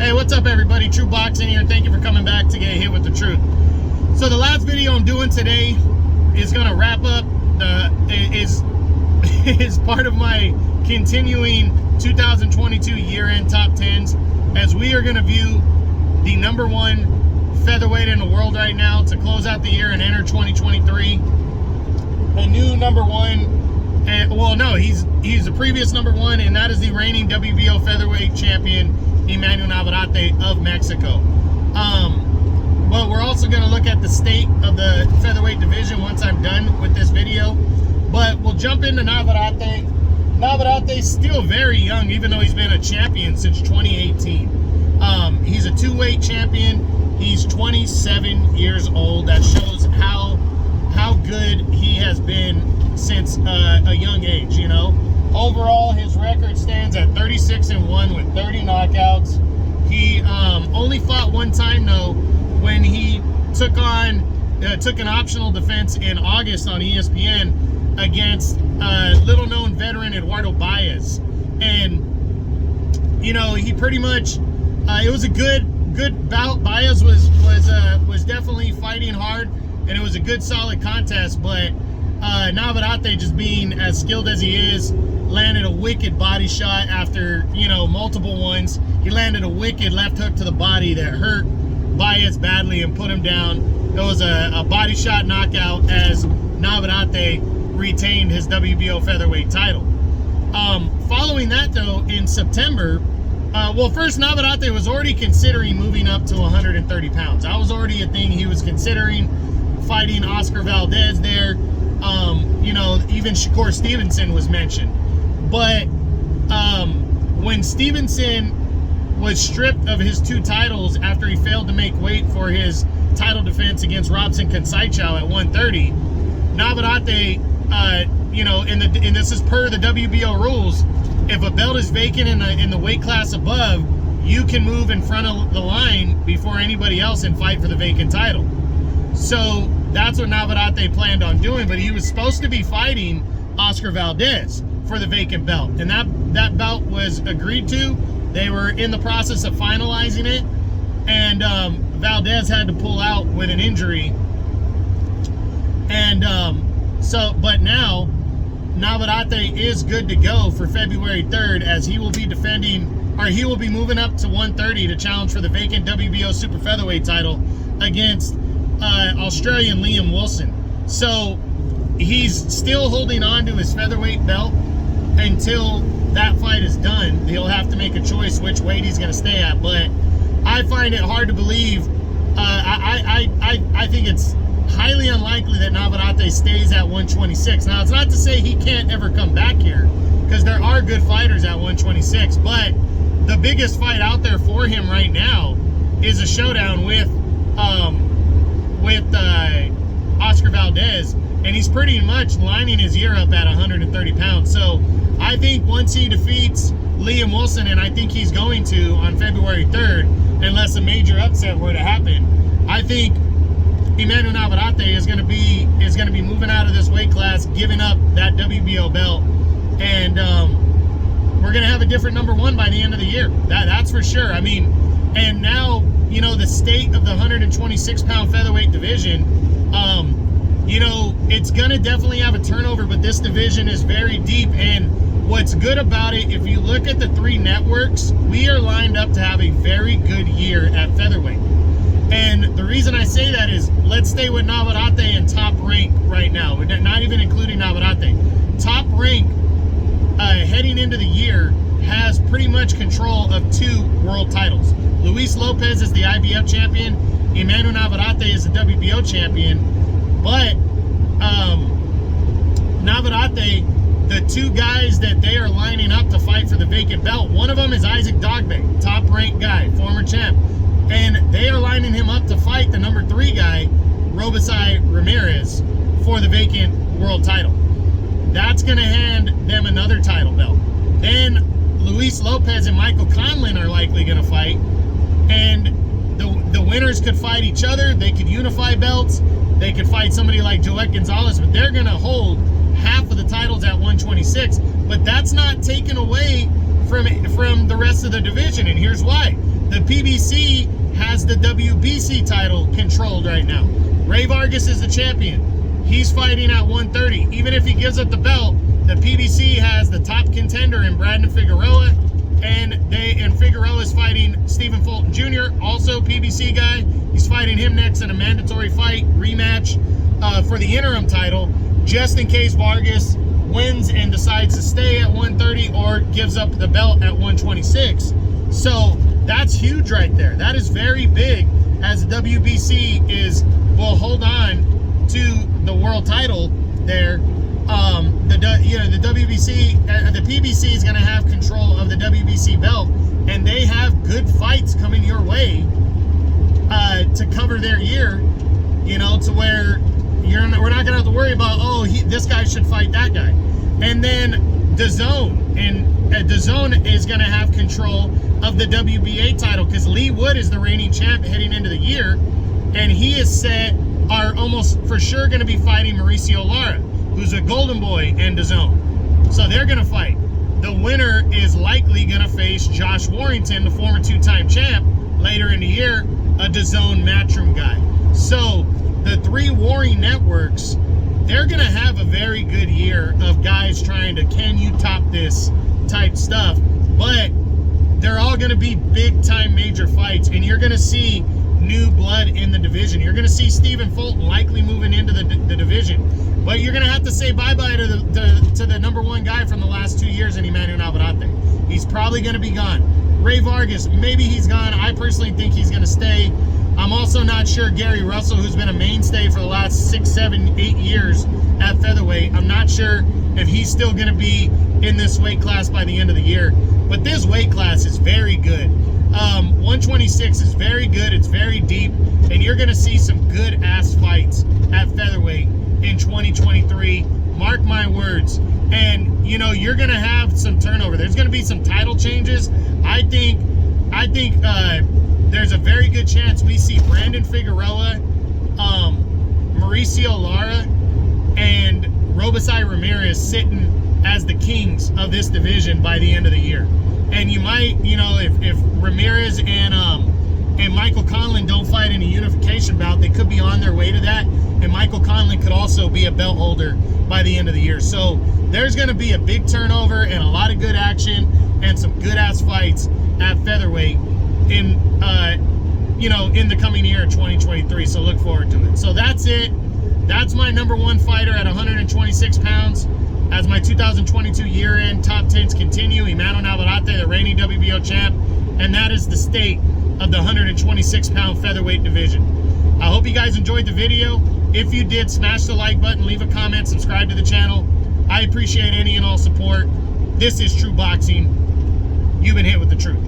Hey, what's up everybody? True Boxing here. Thank you for coming back to get hit with the truth. So the last video I'm doing today is gonna wrap up is part of my continuing 2022 year-end top 10s, as we are gonna view the #1 featherweight in the world right now to close out the year and enter 2023. A new #1, and well, no, he's the previous #1, and that is the reigning WBO featherweight champion, Emanuel Navarrette of Mexico. But we're also going to look at the state of the featherweight division once I'm done with this video. But we'll jump into Navarrette. Navarrette's still very young, even though he's been a champion since 2018. He's a two-weight champion. He's 27 years old. That shows how good he has been since a young age, you know. Overall, his record stands at 36-1 with 30 knockouts. He only fought one time though, when he took an optional defense in August on ESPN against little-known veteran Eduardo Baez, and you know, he pretty much it was a good bout. Baez was definitely fighting hard, and it was a good solid contest, but Navarrette, just being as skilled as he is, landed a wicked body shot after, you know, multiple ones. He landed a wicked left hook to the body that hurt Baez badly and put him down. It was a body shot knockout, as Navarrete retained his WBO featherweight title. Following that though, in September, well, first, Navarrete was already considering moving up to 130 pounds. That was already a thing he was considering, fighting Oscar Valdez there. You know, even Shakur Stevenson was mentioned. But when Stevenson was stripped of his 2 titles after he failed to make weight for his title defense against Robson Conceição at 130, Navarrete, you know, and this is per the WBO rules, if a belt is vacant in the weight class above, you can move in front of the line before anybody else and fight for the vacant title. So that's what Navarrete planned on doing, but he was supposed to be fighting Oscar Valdez for the vacant belt, and that belt was agreed to. They were in the process of finalizing it, and Valdez had to pull out with an injury, and but now Navarrete is good to go for February 3rd, as he will be defending, or he will be moving up to 130 to challenge for the vacant WBO super featherweight title against Australian Liam Wilson. So he's still holding on to his featherweight belt until that fight is done. He'll have to make a choice which weight he's going to stay at, but I find it hard to believe. I think it's highly unlikely that Navarrete stays at 126. Now, it's not to say he can't ever come back here, because there are good fighters at 126, but the biggest fight out there for him right now is a showdown with Oscar Valdez, and he's pretty much lining his year up at 130 pounds. So I think once he defeats Liam Wilson, and I think he's going to on February 3rd, unless a major upset were to happen, I think Emanuel Navarrete is going to be moving out of this weight class, giving up that WBO belt, and we're going to have a different #1 by the end of the year. That's for sure. I mean, and now, you know, the state of the 126-pound featherweight division, you know, it's going to definitely have a turnover, but this division is very deep, and what's good about it, if you look at the 3 networks, we are lined up to have a very good year at featherweight. And the reason I say that is, let's stay with Navarrete in Top Rank right now. We're not even including Navarrete. Top Rank, heading into the year, has pretty much control of 2 world titles. Luis Lopez is the IBF champion. Emanuel Navarrete is the WBO champion. But Navarrete, the 2 guys that they are lining up to fight for the vacant belt, one of them is Isaac Dogbe, top ranked guy, former champ. And they are lining him up to fight the #3 guy, Robesai Ramirez, for the vacant world title. That's going to hand them another title belt. Then Luis Lopez and Michael Conlon are likely going to fight, and the winners could fight each other. They could unify belts. They could fight somebody like Joet Gonzalez, but they're going to hold half of the titles at 126. But that's not taken away from the rest of the division, and here's why. The PBC has the WBC title controlled right now. Ray Vargas is the champion. He's fighting at 130. Even if he gives up the belt, the PBC has the top contender in Brandon Figueroa, and Figueroa is fighting Stephen Fulton Jr., also PBC guy. He's fighting him next in a mandatory fight rematch for the interim title, just in case Vargas wins and decides to stay at 130 or gives up the belt at 126. So that's huge right there. That is very big, as the WBC will hold on to the world title there. The WBC, the PBC is going to have control of the WBC belt, and they have good fights coming your way to cover their year, to where we're not going to have to worry about, this guy should fight that guy. And then DAZN, and DAZN is going to have control of the WBA title, because Lee Wood is the reigning champ heading into the year, and he is are almost for sure going to be fighting Mauricio Lara, who's a golden boy in DAZN. So they're going to fight. The winner is likely going to face Josh Warrington, the former two-time champ, later in the year, a DAZN Matchroom guy. So the three warring networks, they're going to have a very good year of guys trying to, can you top this type stuff, but they're all going to be big-time major fights, and you're going to see new blood in the division. You're going to see Stephen Fulton likely moving into the division, but you're going to have to say bye-bye to the number one guy from the last 2 years in Emanuel Navarrette. He's probably going to be gone. Ray Vargas, maybe he's gone. I personally think he's going to stay. I'm also not sure Gary Russell, who's been a mainstay for the last 6, 7, 8 years at featherweight, I'm not sure if he's still going to be in this weight class by the end of the year. But this weight class is very good. 126 is very good. It's very deep, and you're going to see some good ass fights at featherweight in 2023. Mark my words. And you're going to have some turnover. There's going to be some title changes. I think there's a very good chance we see Brandon Figueroa, Mauricio Lara, and Robesai Ramirez sitting as the kings of this division by the end of the year. And you might, if Ramirez and Michael Conlon don't fight in a unification bout, they could be on their way to that. And Michael Conlon could also be a belt holder by the end of the year. So there's going to be a big turnover and a lot of good action and some good ass fights at featherweight in the coming year of 2023. So look forward to it. So that's it. That's my number one fighter at 126 pounds. As my 2022 year-end top 10s continue, Emanuel Navarrette, the reigning WBO champ, and that is the state of the 126-pound featherweight division. I hope you guys enjoyed the video. If you did, smash the like button, leave a comment, subscribe to the channel. I appreciate any and all support. This is True Boxing. You've been hit with the truth.